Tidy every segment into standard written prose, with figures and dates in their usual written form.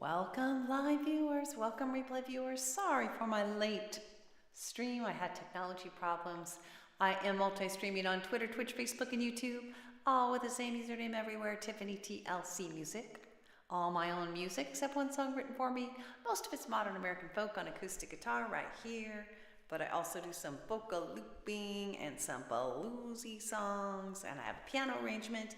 Welcome live viewers, welcome replay viewers. Sorry for my late stream. I had technology problems. I am multi-streaming on Twitter, Twitch, Facebook, and YouTube, all with the same username everywhere, Tiffany TLC Music. All my own music, except one song written for me. Most of it's modern American folk on acoustic guitar right here, but I also do some vocal looping and some bluesy songs, and I have a piano arrangement.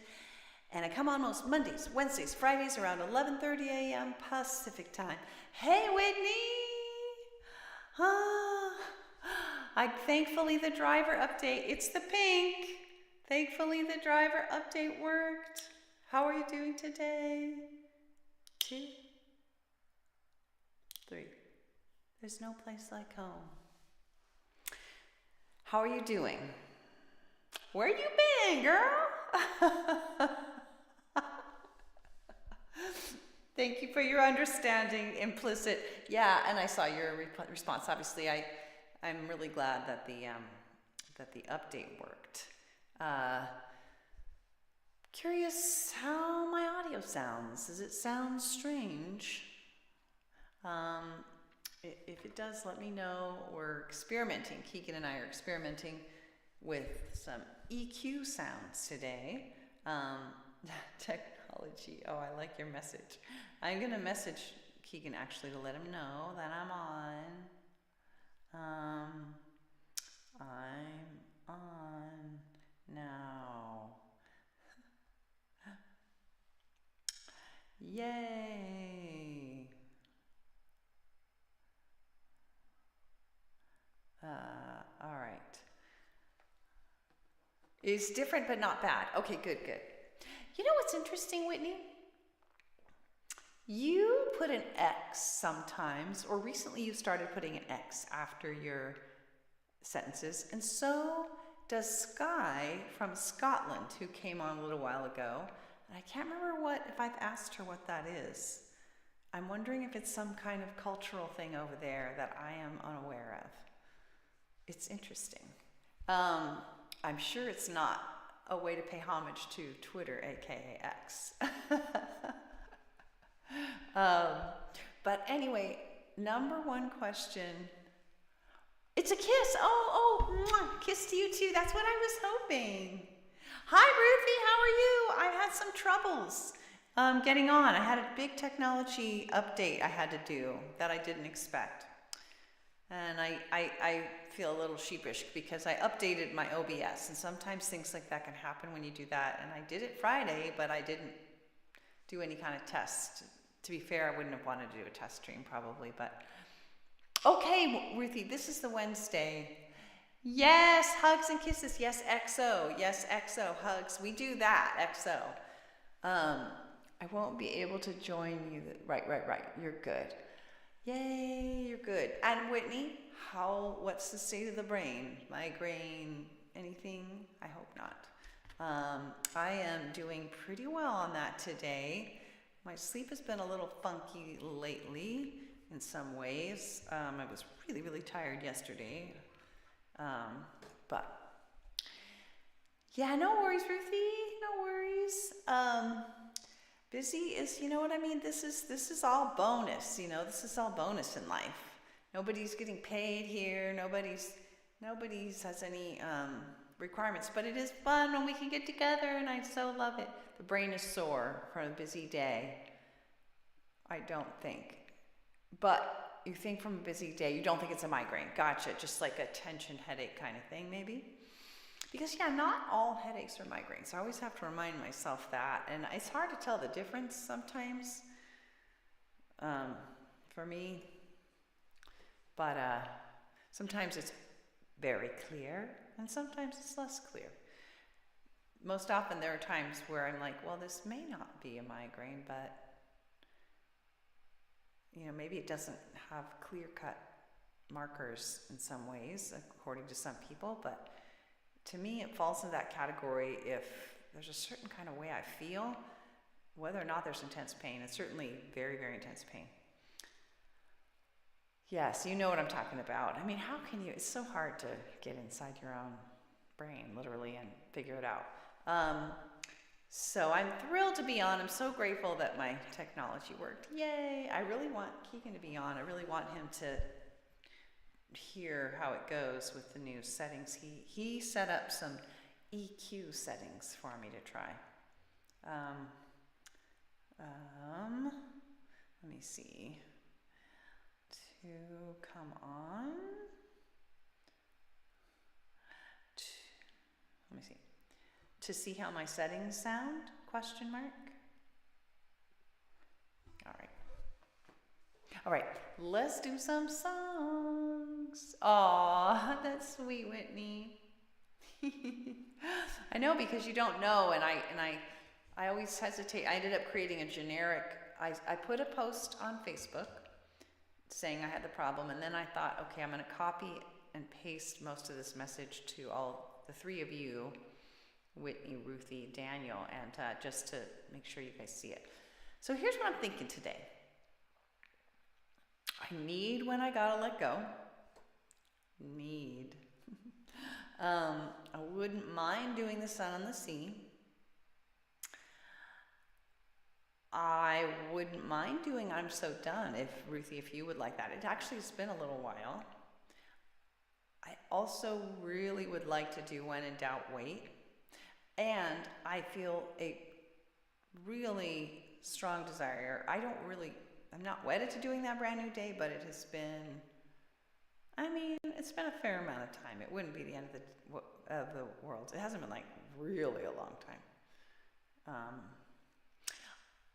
And I come on most Mondays, Wednesdays, Fridays around 11:30 a.m. Pacific time. Hey, Whitney! Thankfully the driver update, it's the pink. Thankfully the driver update worked. How are you doing today? 2, 3. There's no place like home. How are you doing? Where you been, girl? Thank you for your understanding, implicit. Yeah, and I saw your response. Obviously, I'm really glad that the update worked. Curious how my audio sounds. Does it sound strange? If it does, let me know. We're experimenting. Keegan and I are experimenting with some EQ sounds today. Technology. Oh, I like your message. I'm going to message Keegan actually to let him know that I'm on now. Yay. All right. It's different but not bad. Okay, good. You know what's interesting, Whitney? You put an X sometimes, or recently you started putting an X after your sentences, and so does Sky from Scotland, who came on a little while ago. And I can't remember if I've asked her what that is. I'm wondering if it's some kind of cultural thing over there that I am unaware of. It's interesting. I'm sure it's not a way to pay homage to Twitter, aka X. But anyway, number one question. It's a kiss. Oh, kiss to you too. That's what I was hoping. Hi, Ruthie. How are you? I had some troubles getting on. I had a big technology update I had to do that I didn't expect. And I feel a little sheepish because I updated my OBS, and sometimes things like that can happen when you do that. And I did it Friday, but I didn't do any kind of test. To be fair, I wouldn't have wanted to do a test stream probably, but okay, Ruthie, this is the Wednesday. Yes, hugs and kisses. Yes, XO. Yes, XO, hugs. We do that, XO. I won't be able to join you. Right. You're good. Yay, you're good. And Whitney, what's the state of the brain? Migraine, anything? I hope not. I am doing pretty well on that today. My sleep has been a little funky lately in some ways. I was really, really tired yesterday. But yeah, no worries, Ruthie, no worries. Busy is, you know what I mean? This is all bonus, this is all bonus in life. Nobody's getting paid here. Nobody's has any requirements, but it is fun when we can get together, and I so love it. The brain is sore from a busy day. I don't think. But you think from a busy day, you don't think it's a migraine. Gotcha. Just like a tension headache kind of thing, maybe? Because, yeah, not all headaches are migraines. I always have to remind myself that. And it's hard to tell the difference sometimes for me. But sometimes it's very clear, and sometimes it's less clear. Most often there are times where I'm like, well, this may not be a migraine, but maybe it doesn't have clear-cut markers in some ways, according to some people, but to me it falls into that category if there's a certain kind of way I feel, whether or not there's intense pain. It's certainly very, very intense pain. Yes, you know what I'm talking about. I mean, how can you? It's so hard to get inside your own brain, literally, and figure it out. So I'm thrilled to be on. I'm so grateful that my technology worked. Yay! I really want Keegan to be on. I really want him to hear how it goes with the new settings. He set up some EQ settings for me to try. Let me see. To come on. Let me see. To see how my settings sound? Question mark. All right, let's do some songs. Aw, that's sweet, Whitney. I know, because you don't know, and I always hesitate. I ended up creating a generic. I put a post on Facebook saying I had the problem, and then I thought, okay, I'm going to copy and paste most of this message to all the three of you, Whitney, Ruthie, Daniel, and just to make sure you guys see it. So here's what I'm thinking today. I need When I Gotta Let Go. Need. I wouldn't mind doing The Sun on the Sea. I wouldn't mind doing I'm So Done, if Ruthie, if you would like that. It actually has been a little while. I also really would like to do When in Doubt, Wait. And I feel a really strong desire. I'm not wedded to doing That Brand New Day, but it has been, it's been a fair amount of time. It wouldn't be the end of the world. It hasn't been like really a long time.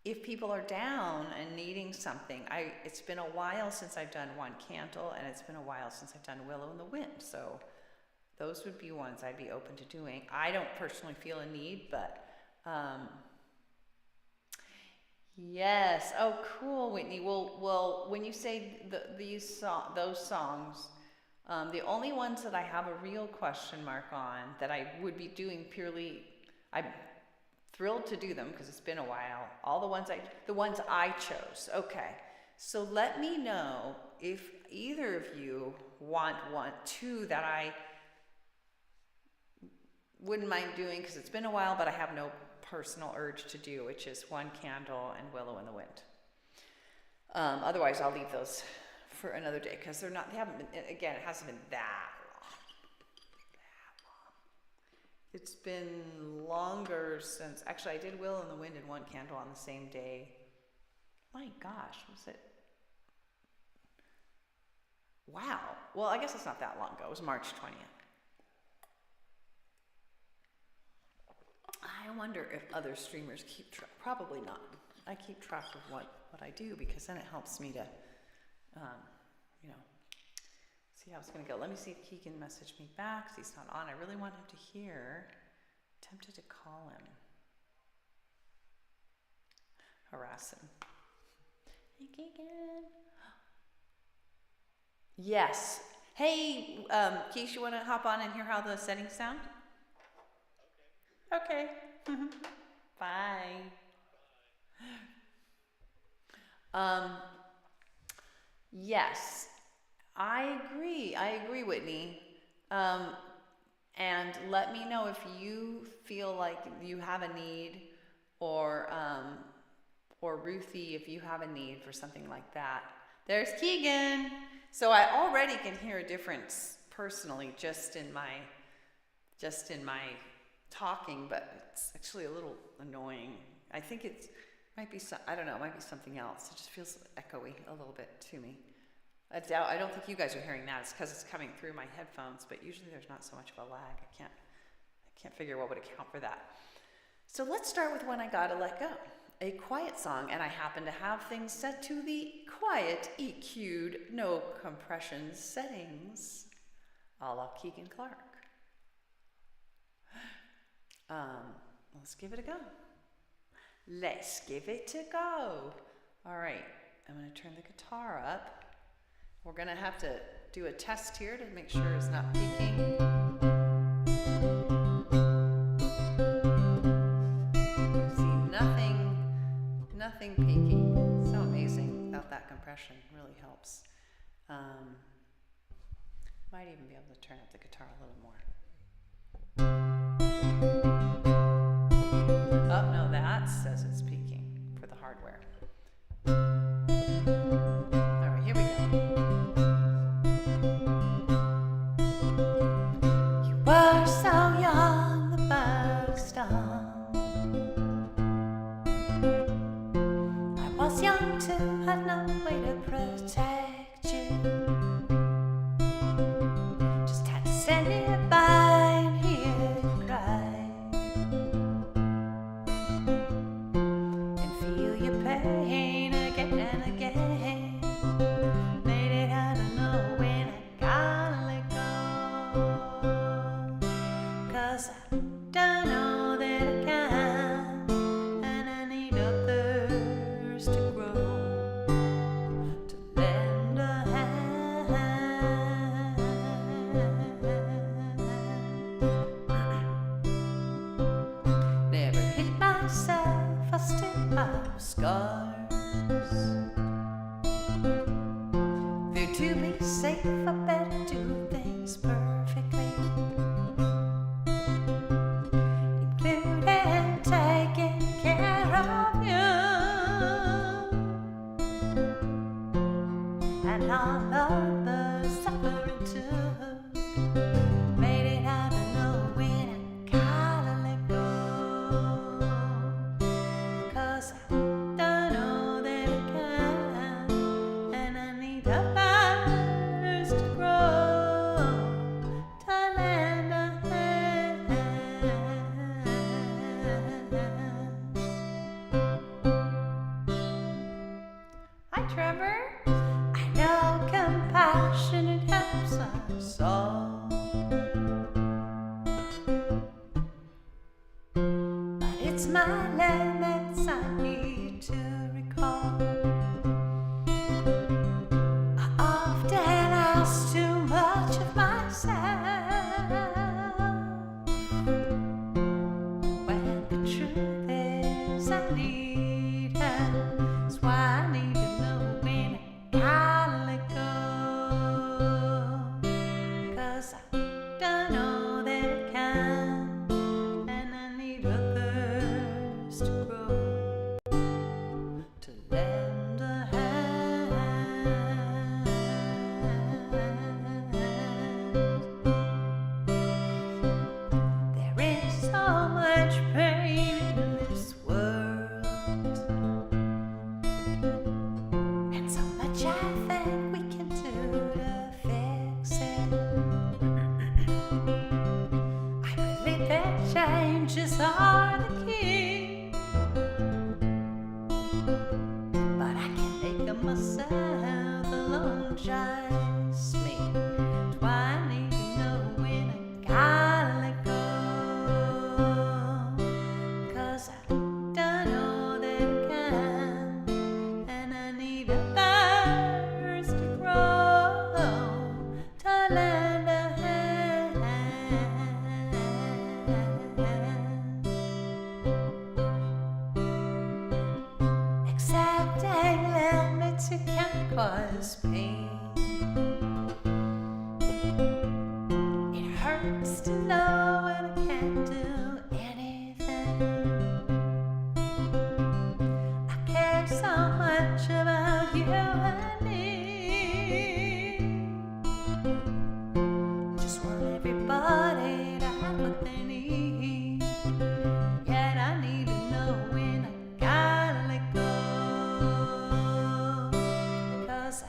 If people are down and needing something, it's been a while since I've done One Candle, and it's been a while since I've done Willow in the Wind. So those would be ones I'd be open to doing. I don't personally feel a need, but yes. Oh, cool, Whitney. Well, when you say those songs, the only ones that I have a real question mark on that I would be doing purely, I'm thrilled to do them because it's been a while. All the ones I chose. Okay. So let me know if either of you want two that I wouldn't mind doing because it's been a while, but I have no personal urge to do, which is One Candle and Willow in the Wind. Otherwise, I'll leave those for another day because it hasn't been that long. It's been longer since, actually I did Willow in the Wind and One Candle on the same day. My gosh, was it? Wow. Well, I guess it's not that long ago. It was March 20th. I wonder if other streamers keep track. Probably not. I keep track of what I do because then it helps me to, see how it's going to go. Let me see if he can message me back because he's not on. I really want him to hear. Tempted to call him. Harass him. Hey, Keegan. Yes. Hey, Keish, you want to hop on and hear how the settings sound? Okay. Bye. Yes, I agree, Whitney. And let me know if you feel like you have a need, or Ruthie, if you have a need for something like that. There's Keegan. So I already can hear a difference personally just in my talking, but it's actually a little annoying. I think it might be something else. It just feels echoey a little bit to me. I don't think you guys are hearing that. It's because it's coming through my headphones, but usually there's not so much of a lag. I can't figure what would account for that. So let's start with When I Gotta Let Go, a quiet song, and I happen to have things set to the quiet, EQ'd, no compression settings, a la Keegan Clark. Let's give it a go. Let's give it a go. All right, I'm going to turn the guitar up. We're going to have to do a test here to make sure it's not peaking. See, nothing peaking. So amazing without that compression. Really helps. Might even be able to turn up the guitar a little more. Oh, no, that says it's peaking for the hardware. All right, here we go. You were so young, the birds stung. I was young too, had no way to protect you. Just had to stand nearby and hear you cry, and feel your pain again and again. Made it hard to know when I gotta let go, 'cause I don't know that I can, and I need others to grow, to lend a hand. Never hit myself, I still have scars. Though to be safe, I better do things perfectly, including taking care of you and all others suffering too. Made it hard to know when I gotta let go, 'cause I don't know that I can, and I need others to grow, to lend a hand. Hi, Trevor. I know compassion, it helps us all, but it's my limits I need to recall. I often ask too much of myself, when the truth is I need help. That's why I need to know when I gotta let go, 'cause I don't know that I can, and I need others to grow, to lend a hand. There is so much pain in this world, and so much I think we can do to fix it. I believe that changes are the key, but I can't make of myself alone, just me. That's why I need to know when I gotta let go, 'cause I don't know that I can, and I need others to grow, to lend a hand. Accepting limits, it can cause pain. It hurts to know when I can't do anything. I care so much about you and me. Just want everybody to have what they need. Yet I need to know when I gotta let go, 'cause I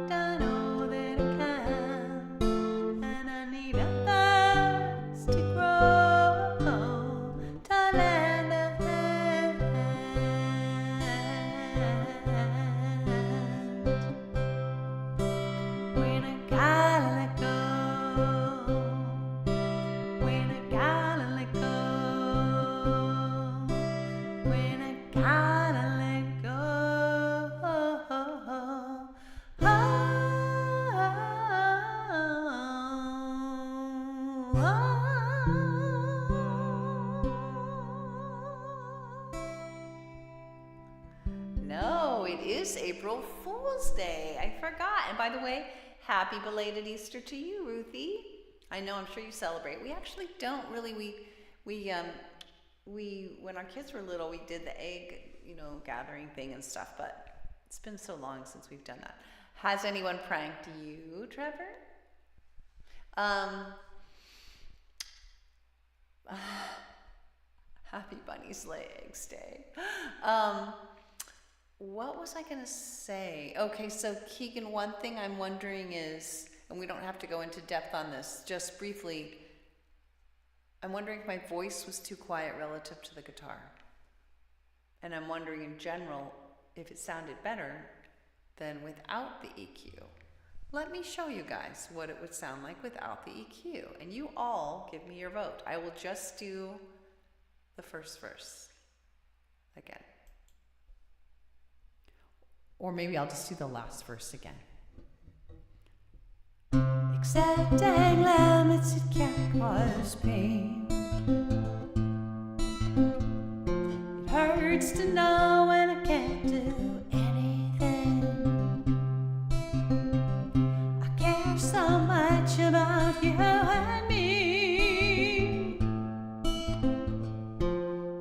don't know that I can, and I need others to grow, to lend a hand. When I gotta let go, when I gotta let go, when I gotta let go. No, it is April Fool's Day. I forgot. And by the way, happy belated Easter to you, Ruthie. I know, I'm sure you celebrate. We actually don't really. when our kids were little, we did the egg, gathering thing and stuff, but it's been so long since we've done that. Has anyone pranked you, Trevor? Happy Bunny's Legs Day. What was I gonna say? Okay, so Keegan, one thing I'm wondering is, and we don't have to go into depth on this, just briefly, I'm wondering if my voice was too quiet relative to the guitar. And I'm wondering in general if it sounded better than without the EQ. Let me show you guys what it would sound like without the EQ. And you all give me your vote. I will just do the first verse again. Or maybe I'll just do the last verse again. Accepting limits, it can't cause pain. It hurts to know when I can't do anything. I care so much about you and me.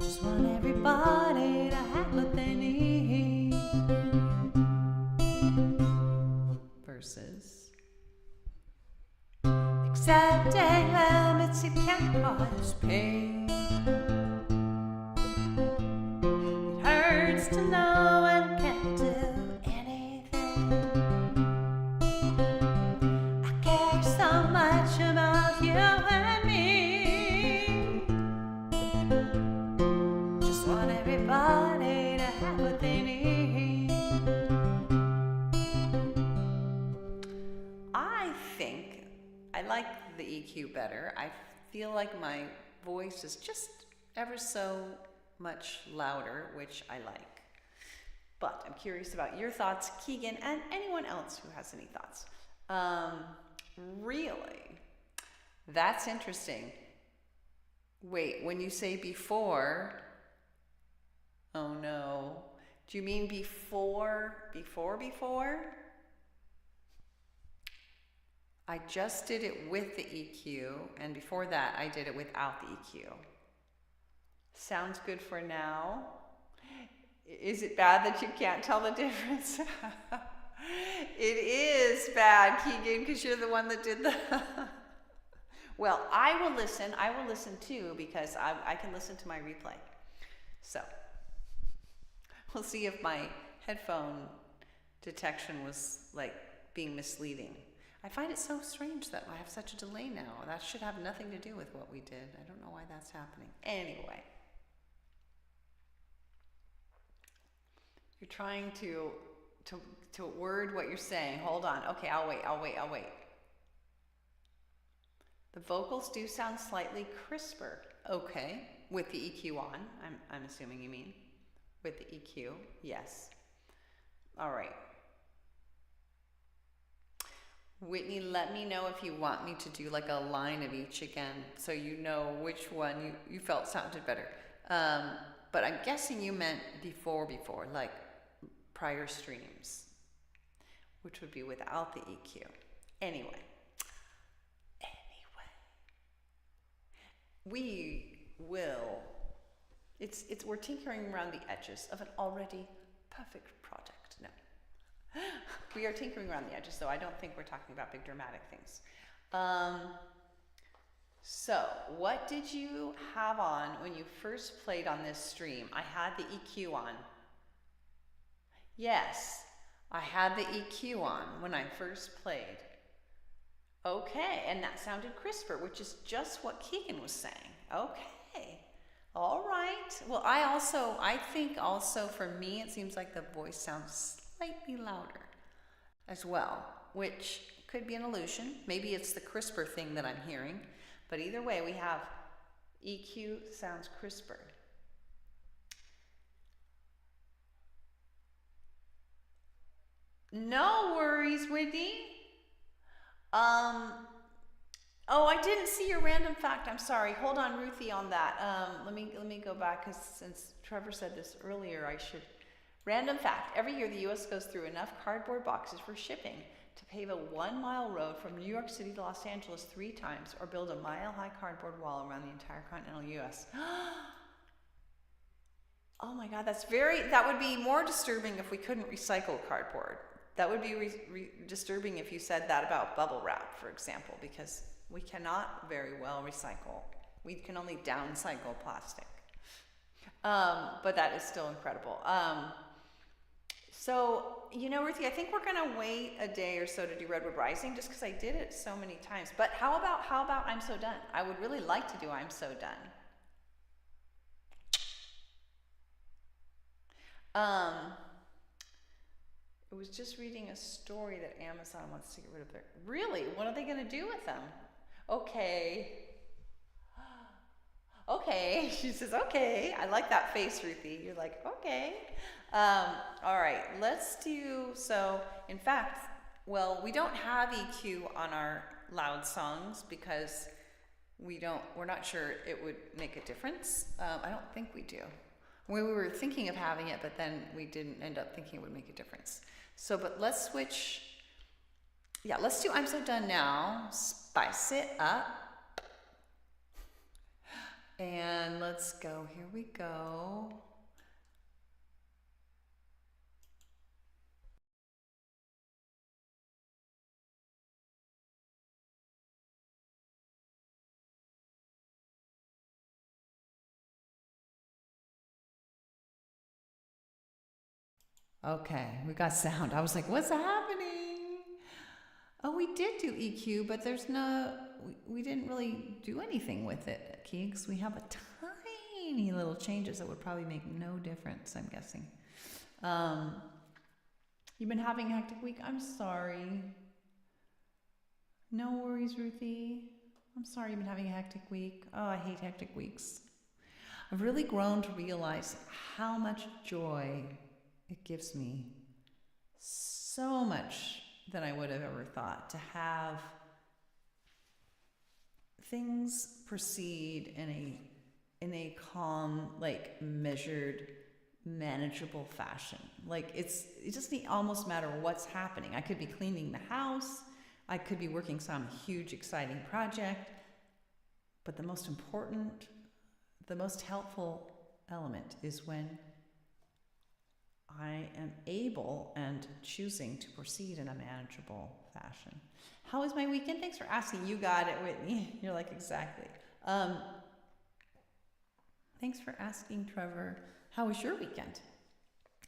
Just want everybody to have what they need. Verses. Accepting limits, it can't cause pain. It hurts to know I can't do anything. I care so much about you and me. Just want everybody to have what they need. I think I like the EQ better. I feel like my voice is just ever so much louder, which I like. But I'm curious about your thoughts, Keegan, and anyone else who has any thoughts. Really? That's interesting. Wait, when you say before, oh no. Do you mean before? I just did it with the EQ, and before that, I did it without the EQ. Sounds good for now. Is it bad that you can't tell the difference? It is bad, Keegan, because you're the one that did the... Well, I will listen too, because I can listen to my replay. So, we'll see if my headphone detection was like being misleading. I find it so strange that I have such a delay now. That should have nothing to do with what we did. I don't know why that's happening. Anyway. You're trying to word what you're saying. Hold on. Okay, I'll wait. The vocals do sound slightly crisper. Okay. With the EQ on, I'm assuming you mean. With the EQ, yes. All right. Whitney, let me know if you want me to do like a line of each again, so you know which one you felt sounded better. But I'm guessing you meant before, like prior streams, which would be without the EQ. Anyway, we will. We're tinkering around the edges of an already perfect project. No. We are tinkering around the edges, so I don't think we're talking about big dramatic things. So, what did you have on when you first played on this stream? I had the EQ on. Yes, I had the EQ on when I first played. Okay, and that sounded crisper, which is just what Keegan was saying. Okay, all right. Well, I think also for me, it seems like the voice sounds slightly louder as well, which could be an illusion. Maybe it's the crisper thing that I'm hearing, but either way, we have EQ sounds crisper. No worries, Whitney. Oh, I didn't see your random fact. I'm sorry. Hold on, Ruthie, on that. Let me go back, because since Trevor said this earlier, I should. Random fact: every year the U.S. goes through enough cardboard boxes for shipping to pave a 1-mile road from New York City to Los Angeles 3 times, or build a mile-high cardboard wall around the entire continental U.S. Oh my God, that would be more disturbing if we couldn't recycle cardboard. That would be disturbing if you said that about bubble wrap, for example, because we cannot very well recycle. We can only downcycle plastic. But that is still incredible. So, Ruthie, I think we're gonna wait a day or so to do Redwood Rising just because I did it so many times. But how about I'm So Done? I would really like to do I'm So Done. It was just reading a story that Amazon wants to get rid of their. Really? What are they going to do with them? Okay. Okay. She says, okay. I like that face, Ruthie. You're like, okay. All right. Let's do. So, in fact, well, we don't have EQ on our loud songs because we're not sure it would make a difference. I don't think we do. We were thinking of having it, but then we didn't end up thinking it would make a difference. So, but let's switch. Yeah, let's do I'm So Done now. Spice it up. And let's go. Here we go. Okay, we got sound. I was like, what's happening? Oh, we did do EQ, but we didn't really do anything with it, Keegs. We have a tiny little changes that would probably make no difference, I'm guessing. You've been having a hectic week? I'm sorry. No worries, Ruthie. I'm sorry you've been having a hectic week. Oh, I hate hectic weeks. I've really grown to realize how much joy it gives me, so much than I would have ever thought, to have things proceed in a calm, like measured, manageable fashion. Like it doesn't almost matter what's happening. I could be cleaning the house, I could be working some huge exciting project, but the most important, the most helpful element is when I am able and choosing to proceed in a manageable fashion. How was my weekend? Thanks for asking. You got it, Whitney. You're like, exactly. Thanks for asking, Trevor. How was your weekend?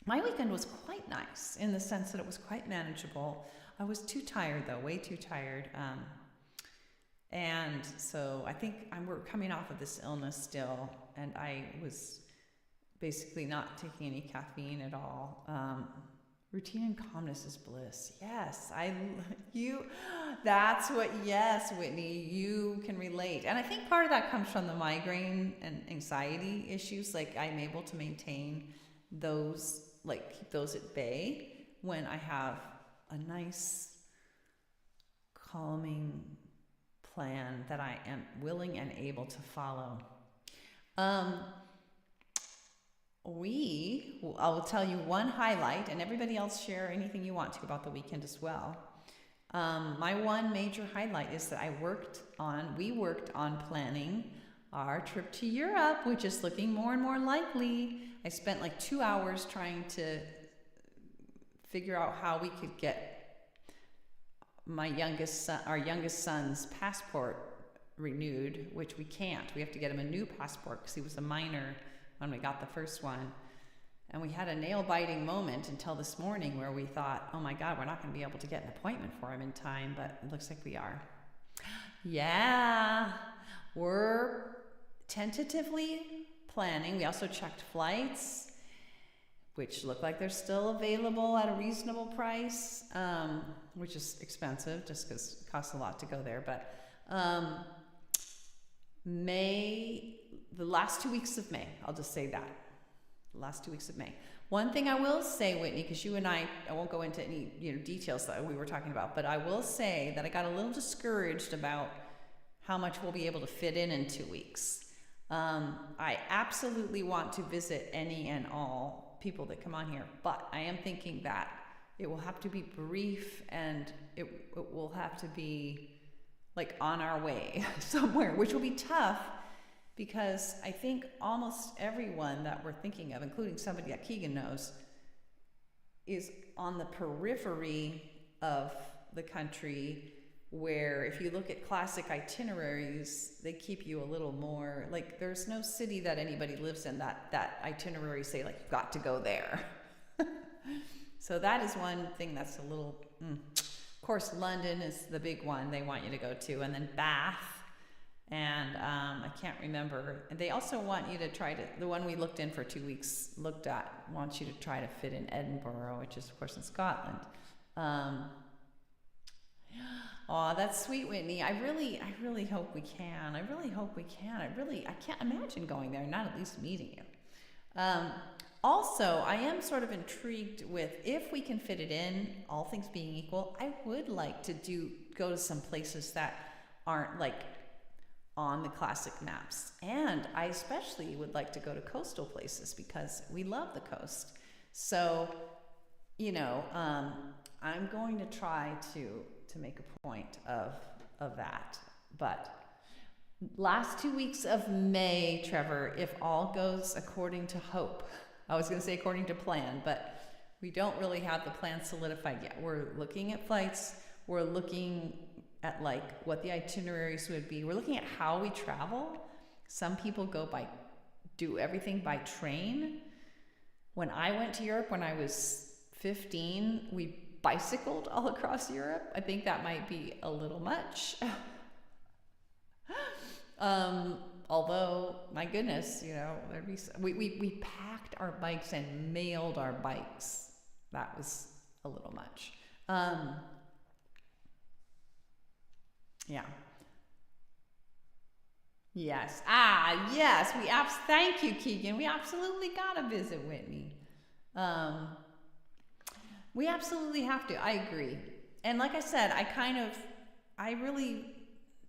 My weekend was quite nice in the sense that it was quite manageable. I was too tired, though, way too tired. And so I think we're coming off of this illness still, and I was basically not taking any caffeine at all. Routine and calmness is bliss. Yes, yes, Whitney, you can relate. And I think part of that comes from the migraine and anxiety issues. Like I'm able to maintain those, like keep those at bay when I have a nice, calming plan that I am willing and able to follow. I will tell you one highlight, and everybody else share anything you want to about the weekend as well. My one major highlight is that we worked on planning our trip to Europe, which is looking more and more likely. I spent like 2 hours trying to figure out how we could get our youngest son's passport renewed, which we can't. We have to get him a new passport because he was a minor when we got the first one. And we had a nail-biting moment until this morning where we thought, oh my God, we're not going to be able to get an appointment for him in time, but it looks like we are. Yeah, we're tentatively planning. We also checked flights, which look like they're still available at a reasonable price, which is expensive just because it costs a lot to go there. But the last 2 weeks of May, I'll just say that. The last 2 weeks of May. One thing I will say, Whitney, because you and I won't go into any details that we were talking about, but I will say that I got a little discouraged about how much we'll be able to fit in 2 weeks. I absolutely want to visit any and all people that come on here, but I am thinking that it will have to be brief and it will have to be like on our way somewhere, which will be tough because I think almost everyone that we're thinking of, including somebody that Keegan knows, is on the periphery of the country, where if you look at classic itineraries, they keep you a little more, like, there's no city that anybody lives in that itinerary say, like, you've got to go there. So that is one thing that's a little, Of course, London is the big one they want you to go to, and then Bath, and I can't remember. And they also want you to try to, the one we looked in for 2 weeks, wants you to try to fit in Edinburgh, which is, of course, in Scotland. Oh, that's sweet, Whitney. I really hope we can. I can't imagine going there and not at least meeting you. Also, I am sort of intrigued with, if we can fit it in, all things being equal, I would like to go to some places that aren't like on the classic maps. And I especially would like to go to coastal places because we love the coast. So, I'm going to try to make a point of that. But last 2 weeks of May, Trevor, if all goes according to hope. I was going to say according to plan, but we don't really have the plan solidified yet. We're looking at flights. We're looking at like what the itineraries would be. We're looking at how we travel. Some people do everything by train. When I went to Europe when I was 15, we bicycled all across Europe. I think that might be a little much. Although, my goodness, we packed our bikes and mailed our bikes. That was a little much. Yeah. Yes. Yes. Thank you, Keegan. We absolutely gotta visit Whitney. We absolutely have to. I agree. And like I said,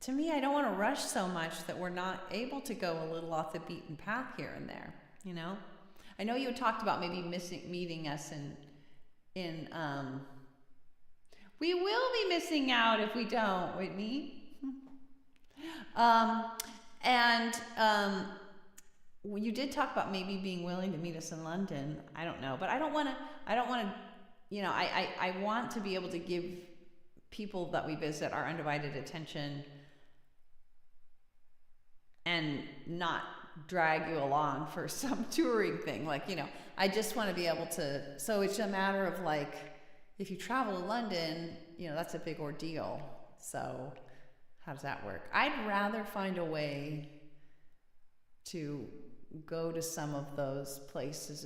to me, I don't want to rush so much that we're not able to go a little off the beaten path here and there. I know you had talked about maybe meeting us in we will be missing out if we don't, Whitney. You did talk about maybe being willing to meet us in London. I don't know, but I don't want to, I want to be able to give people that we visit our undivided attention and not drag you along for some touring thing. I just want to be able to, so it's a matter of like, if you travel to London, that's a big ordeal. So how does that work? I'd rather find a way to go to some of those places,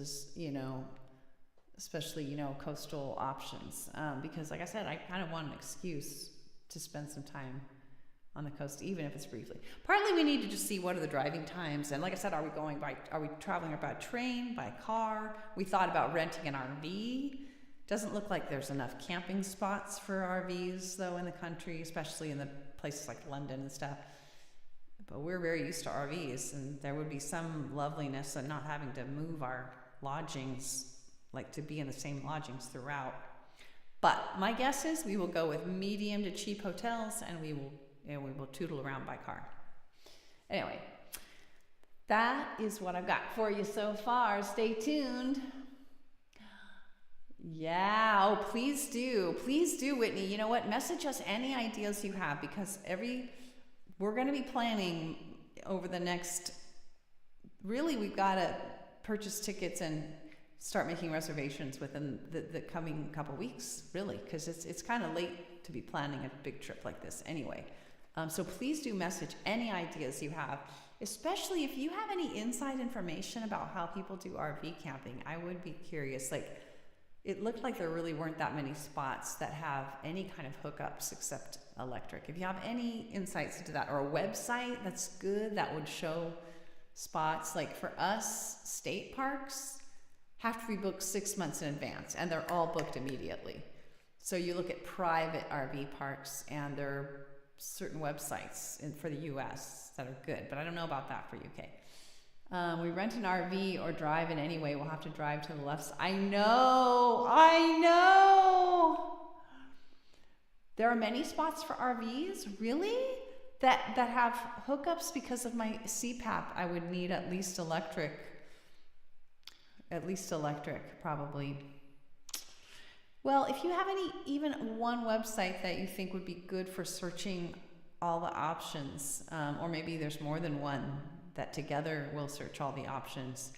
especially, coastal options. Because like I said, I kind of want an excuse to spend some time on the coast, even if it's briefly. Partly we need to just see what are the driving times. And like I said, are we traveling by train, by car? We thought about renting an RV. Doesn't look like there's enough camping spots for RVs though in the country, especially in the places like London and stuff. But we're very used to RVs, and there would be some loveliness in not having to move our lodgings, like to be in the same lodgings throughout. But my guess is we will go with medium to cheap hotels, and we will tootle around by car. Anyway, that is what I've got for you so far. Stay tuned. Yeah, please do, Whitney. You know what? Message us any ideas you have, because we're going to be planning over the next, really, we've got to purchase tickets and start making reservations within the coming couple weeks, really, because it's kind of late to be planning a big trip like this anyway. So please do message any ideas you have, especially if you have any inside information about how people do RV camping. I would be curious. It looked like there really weren't that many spots that have any kind of hookups except electric. If you have any insights into that, or a website that's good that would show spots, like for us, state parks have to be booked 6 months in advance, and they're all booked immediately. So you look at private RV parks, and there are certain websites for the US that are good, but I don't know about that for UK. We rent an RV or drive in any way. We'll have to drive to the left side. I know. There are many spots for RVs? Really? that have hookups because of my CPAP. I would need at least electric probably. Well, if you have even one website that you think would be good for searching all the options, or maybe there's more than one that together will search all the options,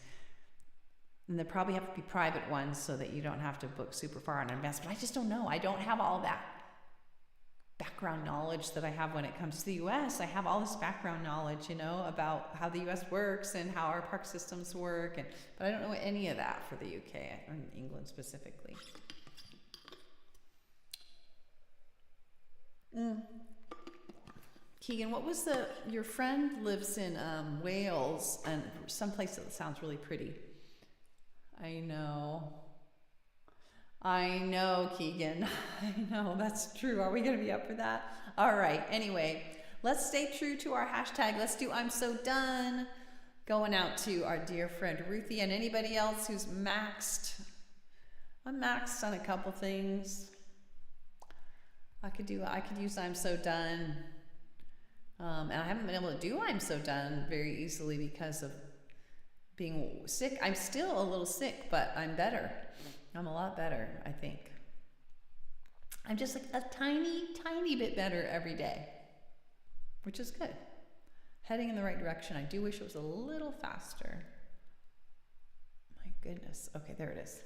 and they probably have to be private ones so that you don't have to book super far in advance. But I just don't know. I don't have all that background knowledge that I have when it comes to the U.S. I have all this background knowledge, about how the U.S. works and how our park systems work, but I don't know any of that for the U.K. or England specifically. Keegan, what was your friend lives in Wales and someplace that sounds really pretty. I know, Keegan. I know, that's true. Are we going to be up for that? All right. Anyway, let's stay true to our hashtag. Let's do I'm So Done. Going out to our dear friend Ruthie and anybody else who's maxed. I'm maxed on a couple things. I could use I'm So Done. And I haven't been able to do I'm So Done very easily because of being sick. I'm still a little sick, but I'm better. I'm a lot better, I think. I'm just like a tiny bit better every day, which is good. Heading in the right direction. I do wish it was a little faster. My goodness. Okay, there it is.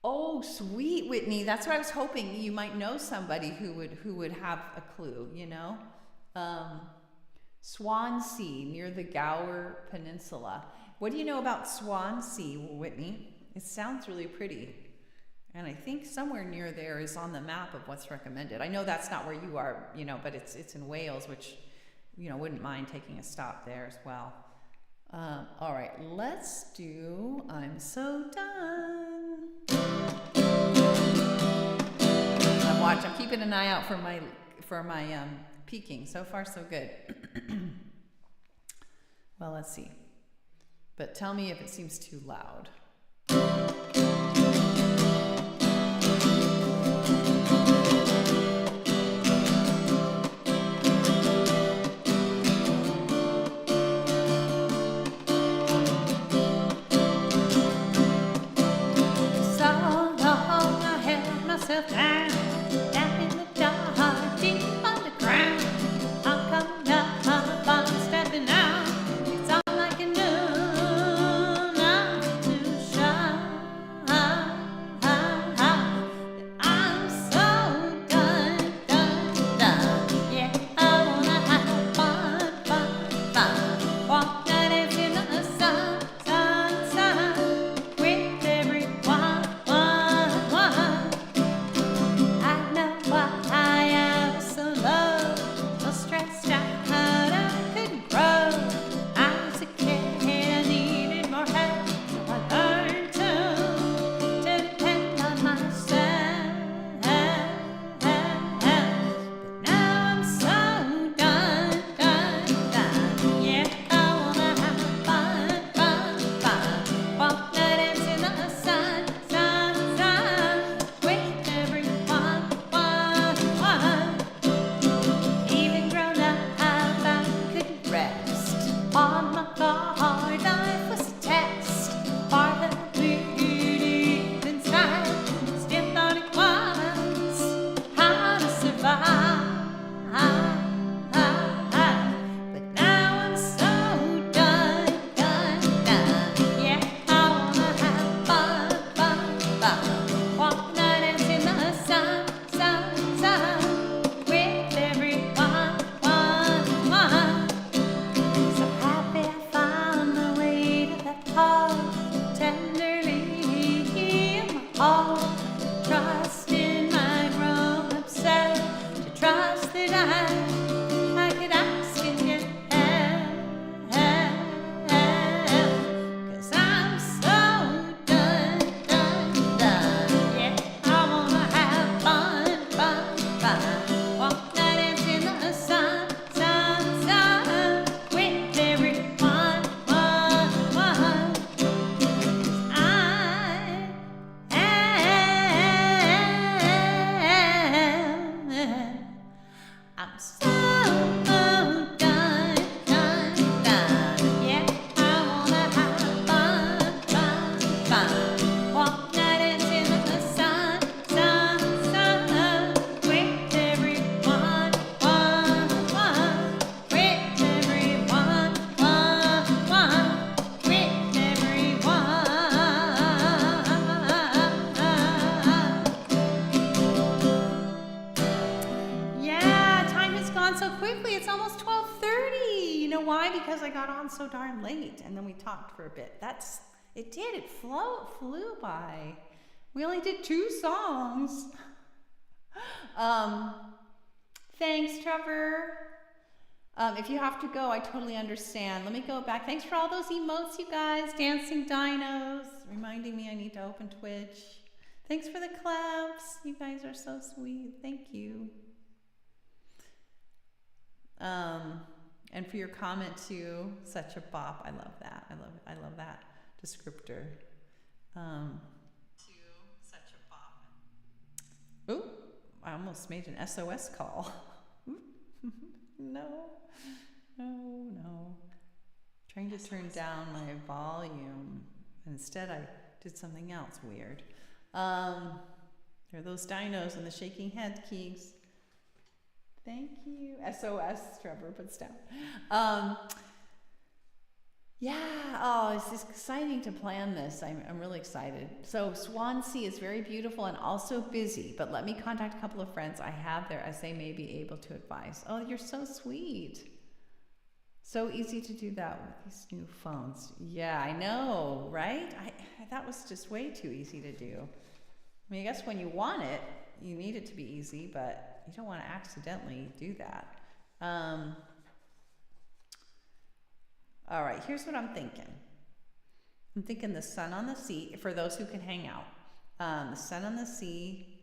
Oh, sweet, Whitney. That's what I was hoping. You might know somebody who would have a clue, Swansea, near the Gower Peninsula. What do you know about Swansea, Whitney? It sounds really pretty. And I think somewhere near there is on the map of what's recommended. I know that's not where you are, but it's in Wales, which, wouldn't mind taking a stop there as well. All right, let's do I'm So Done. I'm keeping an eye out for my peaking. So far, so good. Well, let's see. But tell me if it seems too loud. So long I held myself down in the dark, deep underground. I'm coming up, I'm stepping out. It's all I can do now to shine. I'm so done. Yeah, I wanna have fun. Walk night in the sun, with everyone. why? Because I got on so darn late, and then we talked for a bit. It did. It flew by. We only did 2 songs. Thanks, Trevor. If you have to go, I totally understand. Let me go back. Thanks for all those emotes, you guys. Dancing dinos, reminding me I need to open Twitch. Thanks for the claps. You guys are so sweet. Thank you. And for your comment too. Such a bop. I love that. I love that descriptor. Such a bop. Ooh, I almost made an SOS call. No. Trying to turn down my volume. Instead, I did something else weird. There are those dinos and the shaking head keys. Thank you. SOS, Trevor puts down. Yeah, it's just exciting to plan this. I'm really excited. So Swansea is very beautiful and also busy, but let me contact a couple of friends I have there as they may be able to advise. Oh, you're so sweet. So easy to do that with these new phones. Yeah, I know, right? That was just way too easy to do. I mean, I guess when you want it, you need it to be easy, but you don't want to accidentally do that. All right, here's what I'm thinking. I'm thinking the sun on the sea, for those who can hang out. The sun on the sea.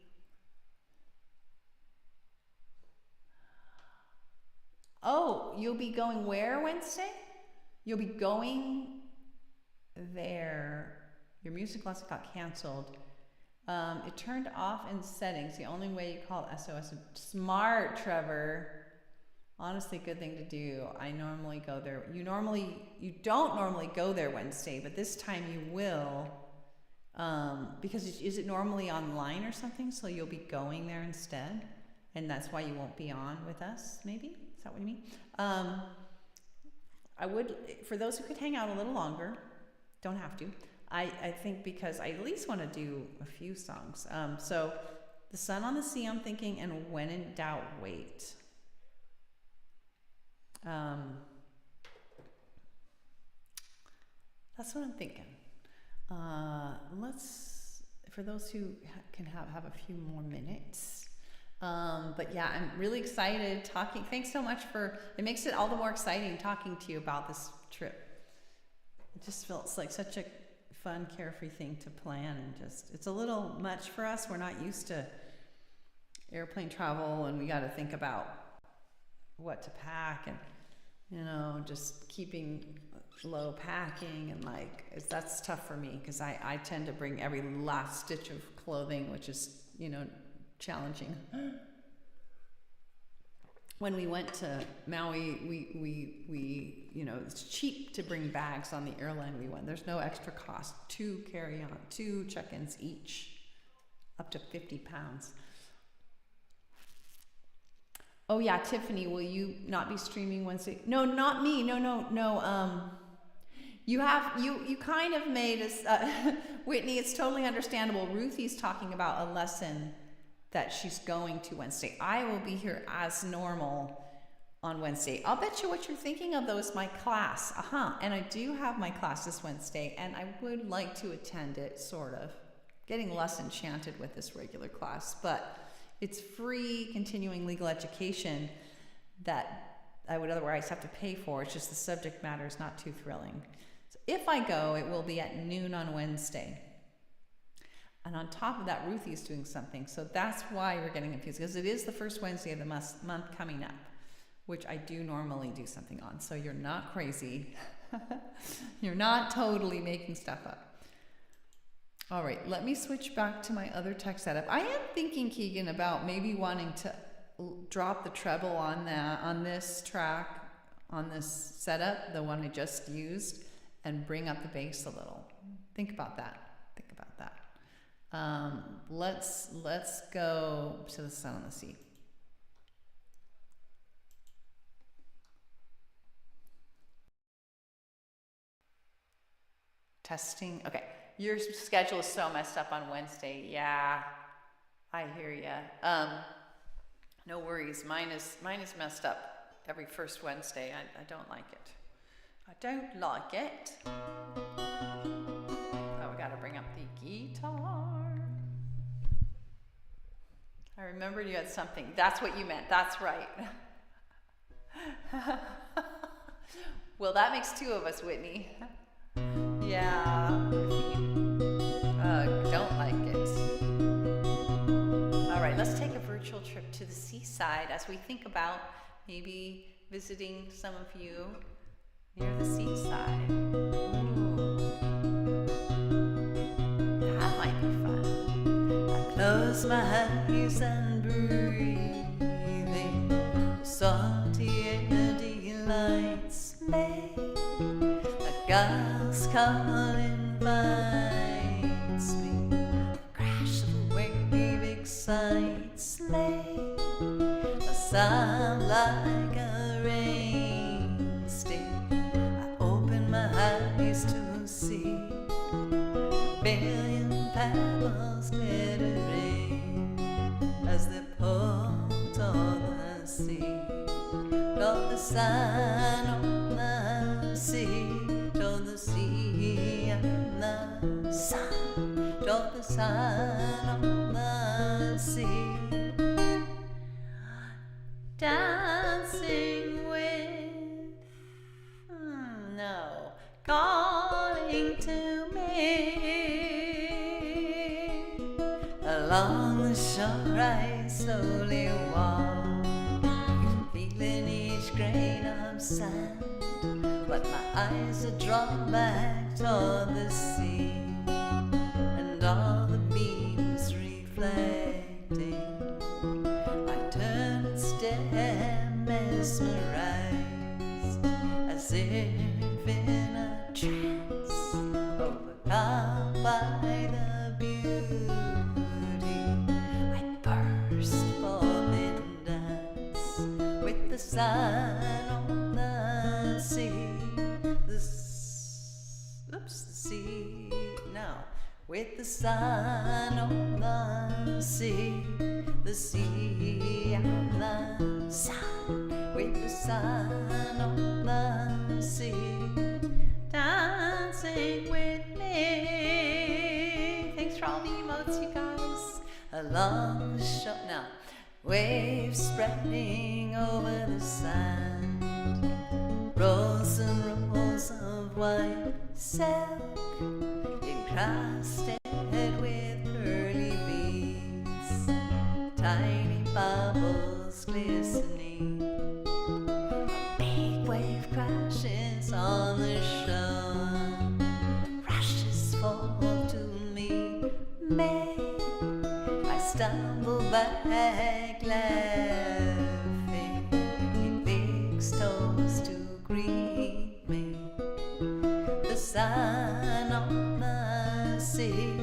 Oh, you'll be going where Wednesday? You'll be going there. Your music lesson got canceled. It turned off in settings. The only way you call it SOS. Smart, Trevor. Honestly, good thing to do. I normally go there. You don't normally go there Wednesday, but this time you will. Because is it normally online or something? So you'll be going there instead, and that's why you won't be on with us. Maybe is that what you mean? I would, for those who could hang out a little longer, don't have to. I think because I at least want to do a few songs. So the sun on the sea, I'm thinking, and when in doubt, wait. That's what I'm thinking. For those who can have a few more minutes. But yeah, I'm really excited talking. Thanks so much it makes it all the more exciting talking to you about this trip. It just feels like such a fun, carefree thing to plan, and it's a little much for us. We're not used to airplane travel, and we got to think about what to pack, and just keeping low packing, and that's tough for me because I tend to bring every last stitch of clothing, which is challenging. When we went to Maui, we it's cheap to bring bags on the airline we went. There's no extra cost. 2 carry-on, 2 check-ins each, up to 50 pounds. Oh yeah, Tiffany, will you not be streaming Wednesday? No, not me. No. You kind of made us, Whitney. It's totally understandable. Ruthie's talking about a lesson that she's going to Wednesday. I will be here as normal on Wednesday. I'll bet you what you're thinking of though is my class. And I do have my class this Wednesday, and I would like to attend it, sort of. Getting less enchanted with this regular class, but it's free continuing legal education that I would otherwise have to pay for. It's just the subject matter is not too thrilling. So if I go, it will be at noon on Wednesday. And on top of that, Ruthie's doing something. So that's why we're getting confused, because it is the first Wednesday of the month coming up, which I do normally do something on. So you're not crazy. You're not totally making stuff up. All right, let me switch back to my other tech setup. I am thinking, Keegan, about maybe wanting to drop the treble on this track, on this setup, the one I just used, and bring up the bass a little. Think about that. Let's go to the sun on the sea. Testing. Okay. Your schedule is so messed up on Wednesday. Yeah, I hear ya. No worries. Mine is messed up every first Wednesday. I don't like it. I don't like it. Oh, we got to bring up the guitar. I remembered you had something. That's what you meant. That's right. Well, that makes two of us, Whitney. Yeah. Don't like it. All right, let's take a virtual trip to the seaside as we think about maybe visiting some of you near the seaside. Ooh. That might be fun. I close my eyes and breathing the salty air delights me. A gas call invites me. The crash of a wave excites me. A sound like a rain stick. I open my eyes to see a billion pebbles glittering as they pour toward the sea. Toward the sun on the sea, toward the sea and the sun, toward the sun on the sea. Dancing with, no, calling to me. Along the shore I slowly walk, feeling each grain of sand, but my eyes are drawn back toward the sea, and all the beams reflecting. I turn and stare, mesmerized, as if in a trance, overcome by the beauty. I burst forth in dance with the sun on the sea. The sea, no. With the sun on the sea, the sea and the sun. With the sun on the sea, dancing with me. Thanks for all the emotes, you guys. Along the shore, now, waves spreading over the sand, rows and rows of white silk, encrusted with pearly beads, tiny bubbles glistening. A big wave crashes on the shore, rushes forward to meet me. I stumble back laughing, he picks toes to greet me. The sun on the sea,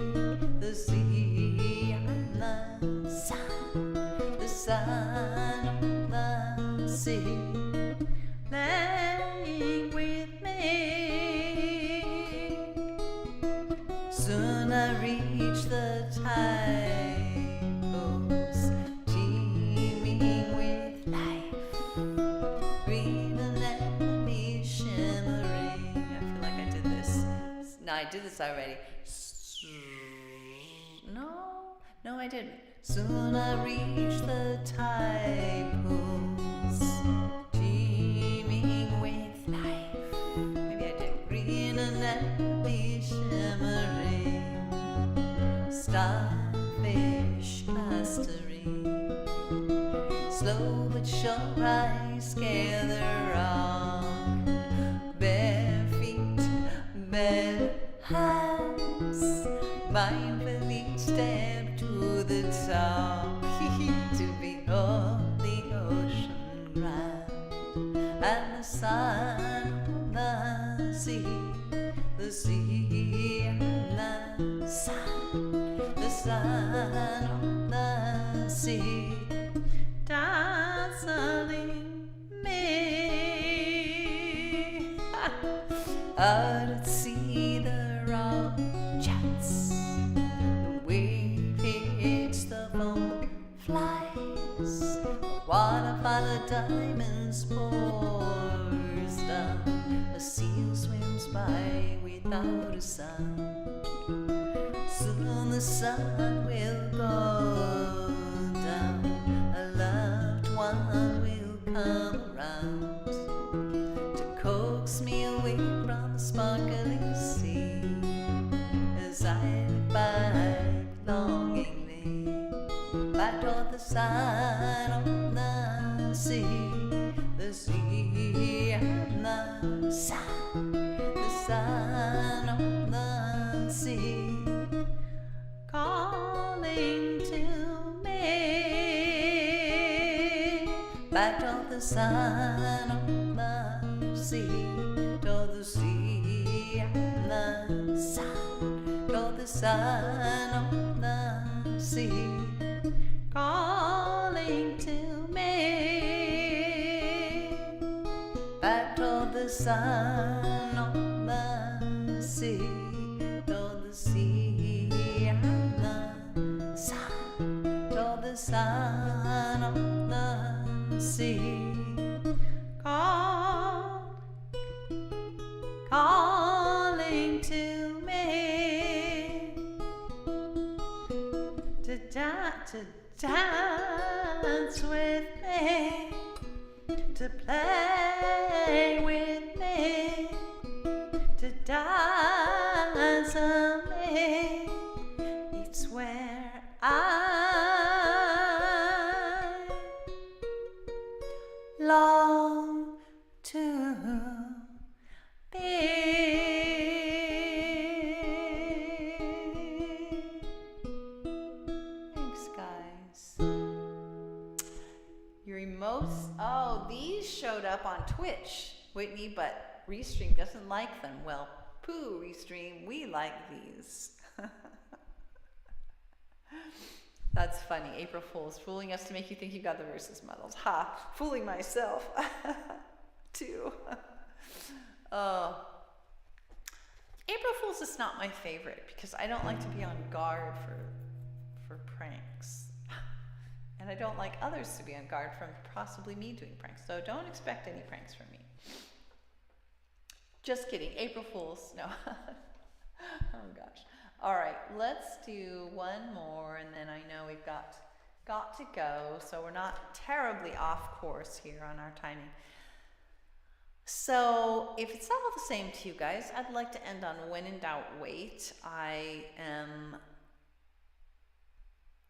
the sea and the sun, the sun on the sea, playing with me. Soon I reach the tide post, teeming with life, green anemone shimmering. I feel like I did this. No, I did this already. No, I didn't. Soon I reach the tide pools, teeming with life. Maybe I did. Green anemone shimmering, starfish clustering. Slow but sure I scale the rock, bare feet, bare hands, mindfully step to the top to behold the ocean grand and the sun on the sea, the sea and the sun on the sea, dazzling me. Out at sea the rock jets, the wave hits the foam, flies, the waterfall diamonds pours down, a seal swims by without a sound. Soon the sun will go down, a loved one will come around to coax me away from the sparkling sea, as I look back longingly back toward the sun on the sea, the sea and the sun on the sea, calling to me. Back toward the sun on the sea, toward the sea and the sun, toward the sun on the sea, calling to me. Back toward the sun on the sea, toward the sea and the sun, toward the sun on the sea, calling to me to dance with me, to play with me, to dance with me. It's where I long to be. Thanks, guys. Your emotes. Oh, these showed up on Twitch, Whitney, but Restream doesn't like them. Well, poo, Restream, we like these. That's funny. April Fool's fooling us to make you think you got the verses muddled. Ha! Fooling myself too. Oh, April Fool's is not my favorite because I don't like to be on guard for pranks, and I don't like others to be on guard from possibly me doing pranks. So don't expect any pranks from me. Just kidding. April Fool's. No. Oh gosh. All right, let's do one more, and then I know we've got to go, so we're not terribly off course here on our timing. So if it's all the same to you guys, I'd like to end on when in doubt, wait. I am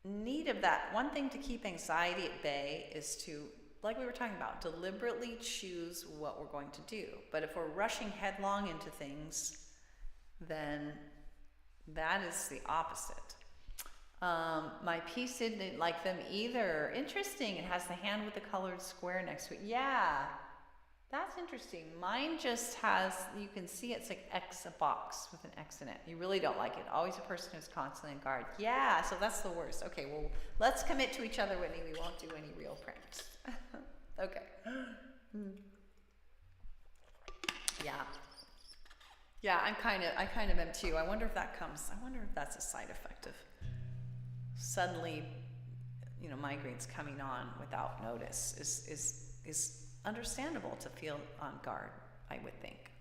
in need of that. One thing to keep anxiety at bay is to, like we were talking about, deliberately choose what we're going to do. But if we're rushing headlong into things, then that is the opposite. My piece didn't like them either. Interesting. It has the hand with the colored square next to it. Yeah, that's interesting. Mine just has, you can see it's like X, a box with an X in it. You really don't like it. Always a person who's constantly on guard. Yeah, so that's the worst. Okay, well, let's commit to each other, Whitney. We won't do any real pranks. Okay. Yeah. Yeah, I kind of am too. I wonder if that's a side effect of suddenly, migraines coming on without notice is understandable to feel on guard, I would think.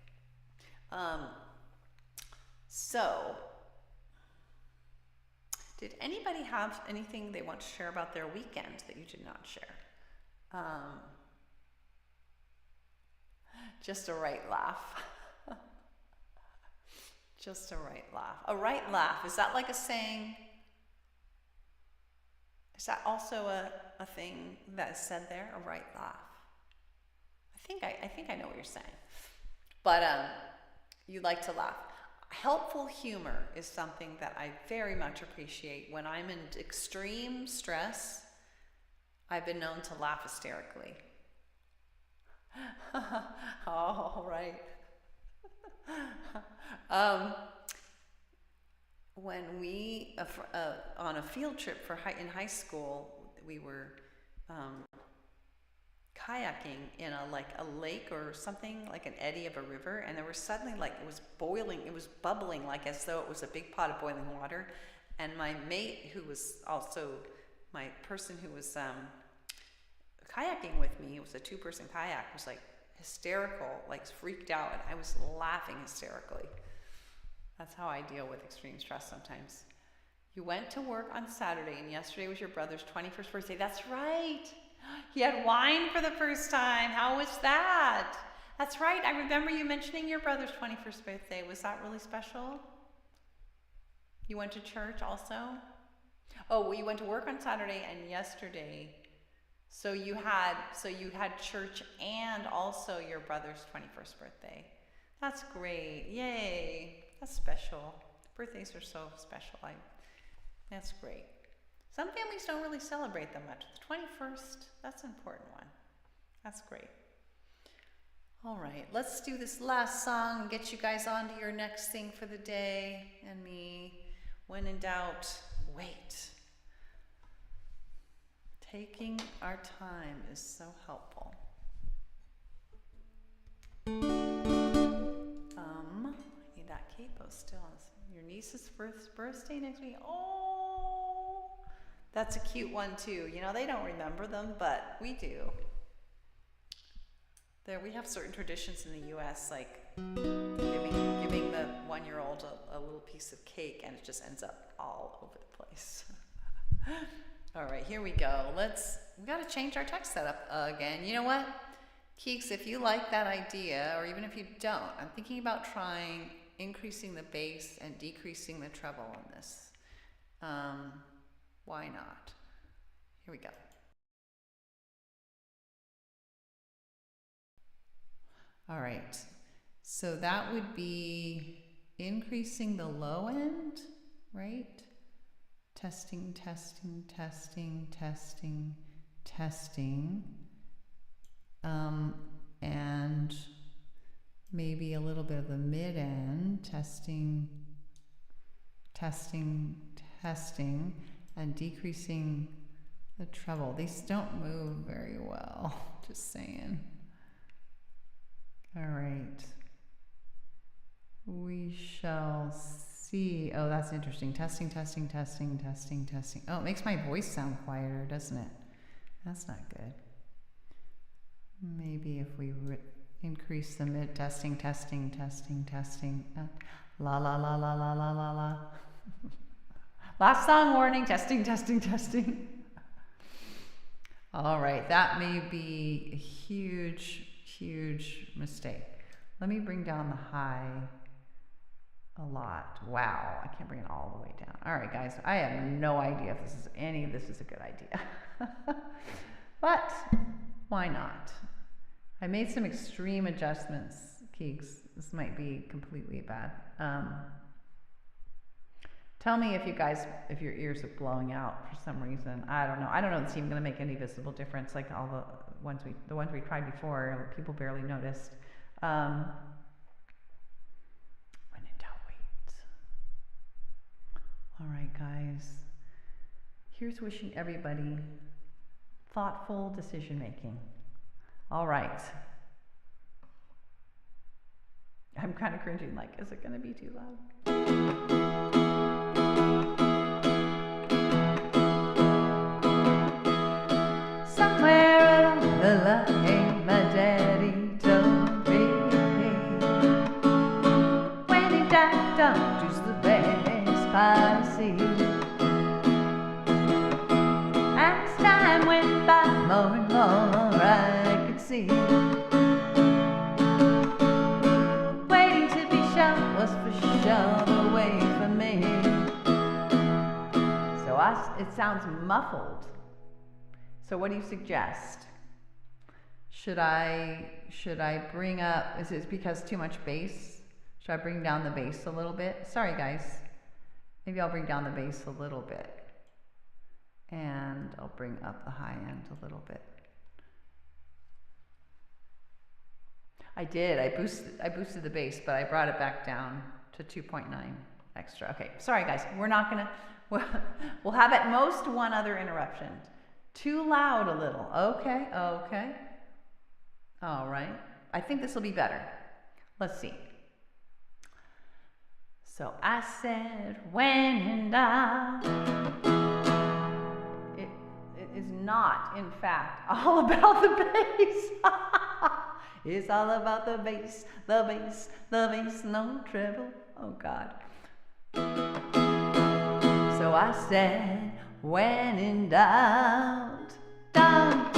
So, did anybody have anything they want to share about their weekend that you did not share? Just a right laugh. Just a right laugh. A right laugh. Is that like a saying? Is that also a thing that is said there? A right laugh. I think I know what you're saying. But you like to laugh. Helpful humor is something that I very much appreciate. When I'm in extreme stress, I've been known to laugh hysterically. Oh, right. When we on a field trip in high school, we were kayaking in a lake or something, like an eddy of a river, and there was suddenly it was boiling, it was bubbling as though it was a big pot of boiling water, and my mate, who was also my person who was kayaking with me. It was a 2-person kayak. It was like hysterical, like freaked out. And I was laughing hysterically. That's how I deal with extreme stress sometimes. You went to work on Saturday, and yesterday was your brother's 21st birthday. That's right. He had wine for the first time. How was that? That's right. I remember you mentioning your brother's 21st birthday. Was that really special? You went to church also? Oh, well, you went to work on Saturday and yesterday. So you had church and also your brother's 21st birthday. That's great. Yay. That's special. Birthdays are so special. That's great. Some families don't really celebrate them much. The 21st, that's an important one. That's great. All right, let's do this last song and get you guys on to your next thing for the day and me. When in doubt, wait. Taking our time is so helpful. I need that capo still. Your niece's first birthday next week. Oh, that's a cute one too. You know, they don't remember them, but we do. We have certain traditions in the U.S., like giving the 1-year-old a little piece of cake, and it just ends up all over the place. All right, here we go. We got to change our text setup again. You know what, Keeks, if you like that idea, or even if you don't, I'm thinking about trying increasing the bass and decreasing the treble on this. Why not? Here we go. All right, so that would be increasing the low end, right? Testing, testing, testing, testing, testing. And maybe a little bit of the mid end, testing, testing, testing, and decreasing the treble. These don't move very well, just saying. All right. We shall see. Oh, that's interesting. Testing, testing, testing, testing, testing. Oh, it makes my voice sound quieter, doesn't it? That's not good. Maybe if we increase the mid, testing, testing, testing, testing. La, la, la, la, la, la, la, la. Last song warning, testing, testing, testing. All right, that may be a huge mistake. Let me bring down the high a lot. Wow, I can't bring it all the way down. All right, guys, I have no idea if any of this is a good idea. But why not? I made some extreme adjustments, Keeks. This might be completely bad. Tell me if your ears are blowing out for some reason. I don't know. I don't know if it's even going to make any visible difference. Like all the ones we tried before, people barely noticed. When in doubt, wait. All right, guys. Here's wishing everybody thoughtful decision making. All right. I'm kind of cringing. Like, is it going to be too loud? Somewhere along the line, my daddy told me, when he died, don't choose the best policy. As time went by, more and more I could see. Waiting to be shot was for sure the way for me. So it sounds muffled. So what do you suggest? Should I bring up, is it because too much bass? Should I bring down the bass a little bit? Sorry guys. Maybe I'll bring down the bass a little bit. And I'll bring up the high end a little bit. I did, I boosted the bass, but I brought it back down to 2.9 extra. Okay, sorry guys, we're not gonna, we'll have at most one other interruption. Too loud a little. Okay, okay. All right. I think this will be better. Let's see. So I said, when in doubt. is not, in fact, all about the bass. It's all about the bass, the bass, the bass, no treble. Oh, God. So I said, when in doubt, don't.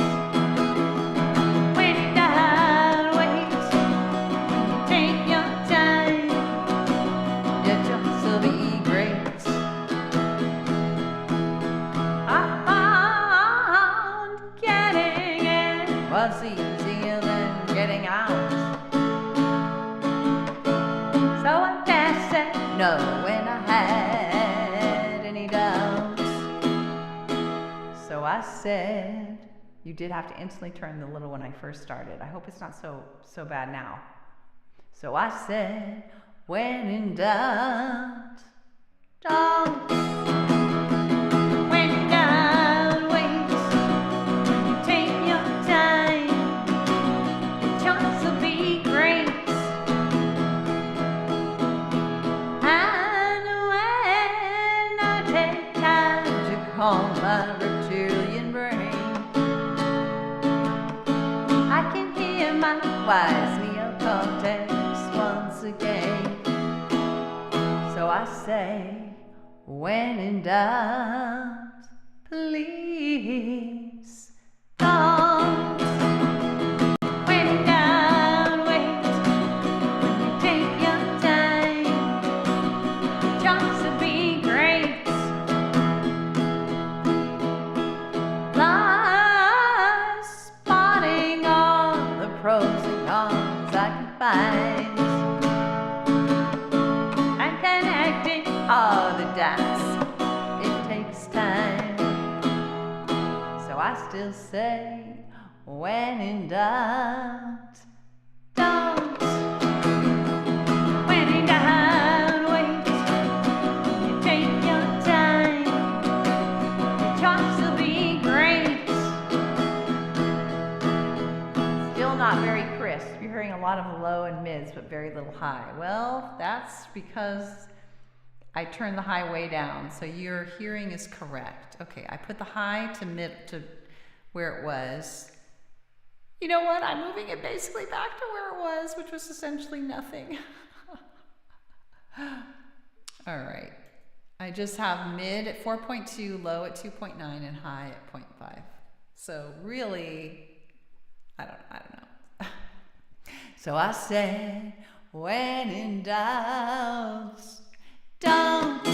When in doubt, wait. Take your time. Your choice will be great. I found getting in was easier than getting out. So I just said no when I had any doubts. So I said, you did have to instantly turn the little when I first started. I hope it's not so bad now. So I said, when in doubt, don't. When in doubt, wait. Take your time. Your choice will be great. And when I take time to calm my reptilian brain, I can hear my wise neocortex once again. So I say, when in doubt, please don't. When in doubt, wait. When you take your time, your choice will be great. Like spotting all the pros and cons I can find, and connecting all the dots, it takes time. So I still say, when in doubt, don't. When in doubt, wait. You take your time. Your choice will be great. Still not very crisp. You're hearing a lot of low and mids, but very little high. Well, that's because I turned the high way down, so your hearing is correct. Okay, I put the high to mid to where it was. You know what? I'm moving it basically back to where it was, which was essentially nothing. All right. I just have mid at 4.2, low at 2.9, and high at 0.5. So really, I don't know. So I said, when in doubt, don't.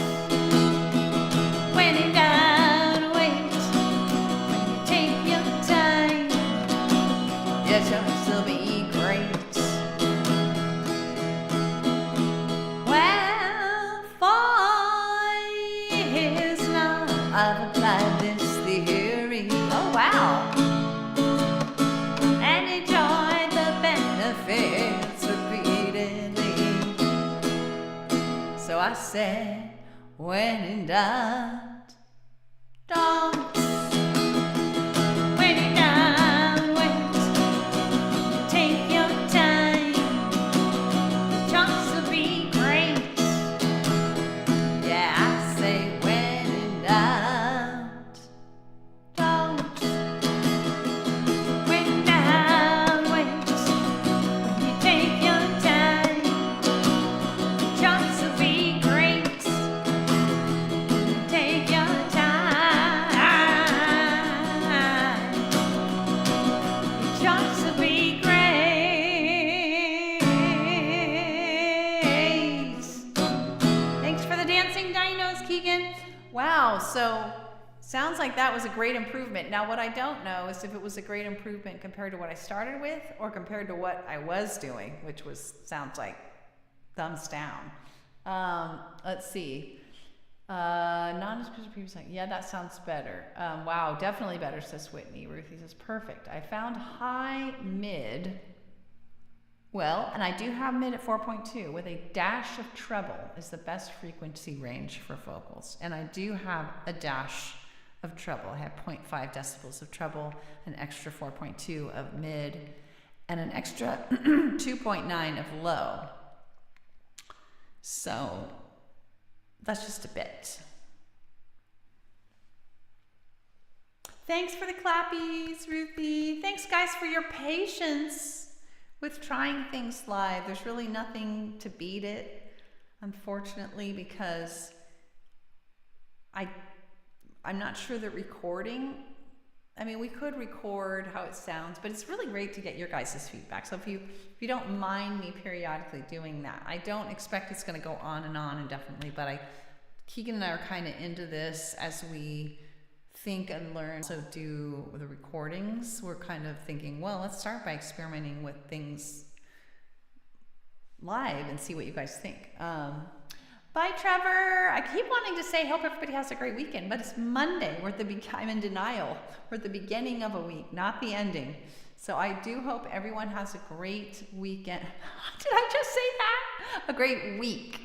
When in doubt, wait. When you take your time, your choice will be great. Well, for years now, I've applied this theory. Oh, wow. And enjoyed the benefits repeatedly. So I said, when in doubt, don't. When in doubt, wait. Take your time. Your choice will be great. Yeah, I say, when in doubt, don't. When in doubt, wait. When you take your time, your choice will be great. Take your time. Your choice will be great. Thanks for the dancing dinos, Keegan. Wow, so sounds like that was a great improvement. Now, what I don't know is if it was a great improvement compared to what I started with or compared to what I was doing, which sounds like thumbs down. Let's see. Not as previous. Yeah, that sounds better. Wow, definitely better, says Whitney. Ruthie says, perfect. I found high mid. Well, and I do have mid at 4.2 with a dash of treble is the best frequency range for vocals. And I do have a dash of treble. I have 0.5 decibels of treble, an extra 4.2 of mid, and an extra 2.9 of low. So that's just a bit. Thanks for the clappies, Ruthie. Thanks, guys, for your patience with trying things live. There's really nothing to beat it, unfortunately, because I'm not sure that recording, I mean, we could record how it sounds, but it's really great to get your guys' feedback. So if you don't mind me periodically doing that, I don't expect it's going to go on indefinitely, but Keegan and I are kind of into this as we think and learn. So do the recordings. We're kind of thinking, well, let's start by experimenting with things live and see what you guys think. Bye, Trevor. I keep wanting to say, hope everybody has a great weekend, but it's Monday. I'm in denial. We're at the beginning of a week, not the ending. So I do hope everyone has a great weekend. Did I just say that? A great week.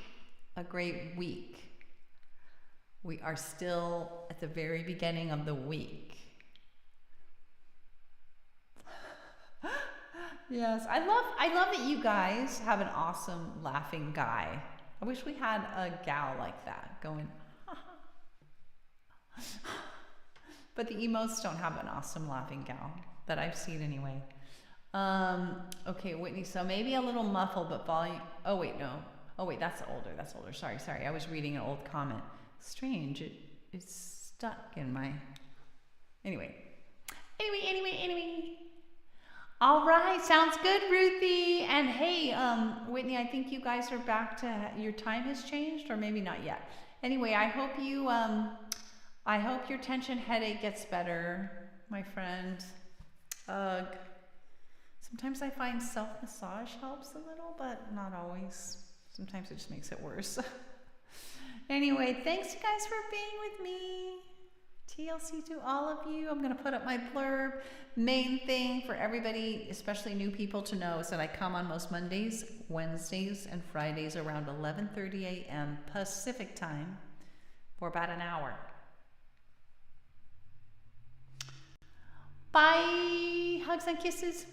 A great week. We are still at the very beginning of the week. Yes, I love that you guys have an awesome laughing guy. I wish we had a gal like that going, but the emos don't have an awesome laughing gal that I've seen anyway. Okay, Whitney, so maybe a little muffled, but volume, oh wait, no. Oh wait, that's older. Sorry. I was reading an old comment. Strange, it's stuck in my, anyway. All right, sounds good, Ruthie. And hey, Whitney, I think you guys are back to, your time has changed, or maybe not yet. Anyway, I hope your tension headache gets better, my friend. Sometimes I find self-massage helps a little, but not always. Sometimes it just makes it worse. Anyway, thanks you guys for being with me. TLC to all of you. I'm going to put up my blurb. Main thing for everybody, especially new people, to know is that I come on most Mondays, Wednesdays, and Fridays around 11:30 a.m. Pacific time for about an hour. Bye. Hugs and kisses.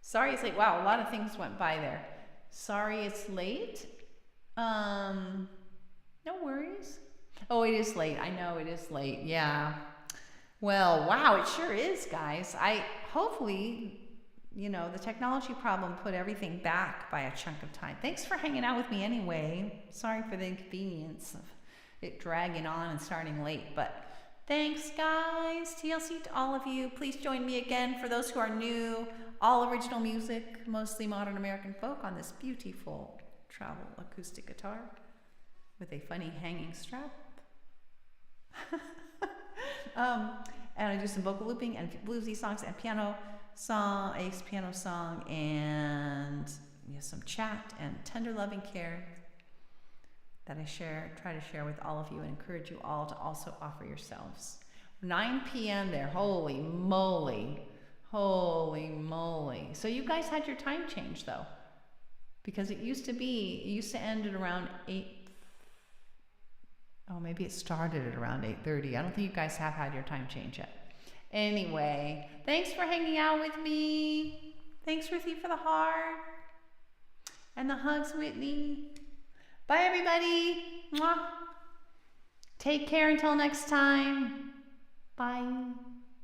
Sorry it's late. Wow, a lot of things went by there. Sorry it's late. No worries. Oh, it is late. I know it is late. Yeah. Well, wow, it sure is, guys. Hopefully, the technology problem put everything back by a chunk of time. Thanks for hanging out with me anyway. Sorry for the inconvenience of it dragging on and starting late, but thanks, guys. TLC to all of you. Please join me again for those who are new. All original music, mostly modern American folk on this beautiful travel acoustic guitar with a funny hanging strap. And I do some vocal looping and bluesy songs and piano song, ace piano song, and some chat and tender loving care that I try to share with all of you, and encourage you all to also offer yourselves. 9 p.m. there. Holy moly. So you guys had your time change though, because it used to end at around 8. Oh, maybe it started at around 8:30. I don't think you guys have had your time change yet. Anyway, thanks for hanging out with me. Thanks, Ruthie, for the heart. And the hugs, Whitney. Bye, everybody. Mwah. Take care until next time. Bye.